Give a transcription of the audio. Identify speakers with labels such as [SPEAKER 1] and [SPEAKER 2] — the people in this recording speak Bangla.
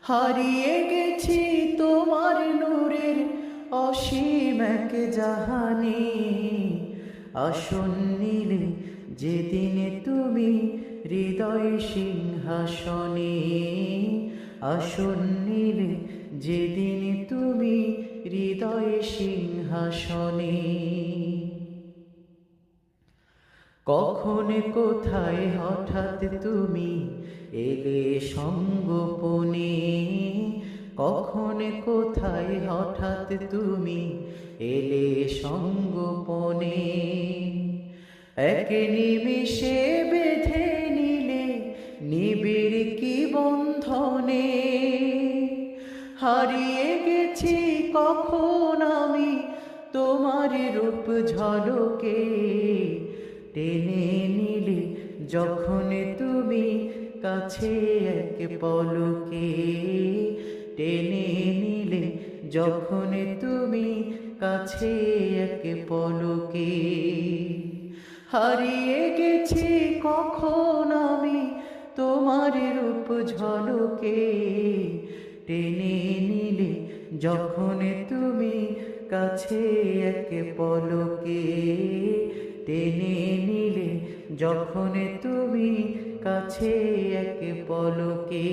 [SPEAKER 1] হারিয়ে গেছি তোমার নূরের অসীম এক জাহানে। আসন নিলে যেদিন তুমি হৃদয় সিংহাসনে, আসন নিলে যেদিন তুমি হৃদয় সিংহাসনে। কখন কোথায় হঠাৎ তুমি এলে সঙ্গোপনে, কখন কোথায় হঠাৎ তুমি এলে সঙ্গোপনে। এক নিমিষে বেঁধে নিলে নিবিড় কি বন্ধনে। হারিয়ে গেছি কখন আমি তোমার রূপ ঝলকে, টেনে নিলে যখন তুমি কাছে এক পলকে, টেনে নিলে যখন তুমি কাছে এক পলকে। হারিয়ে গেছি কখন আমি তোমার রূপ ঝলকে, টেনে নিলে যখন তুমি কাছে এক পলকে, টেনে নিলে যখন তুমি কাছে এক পলকে।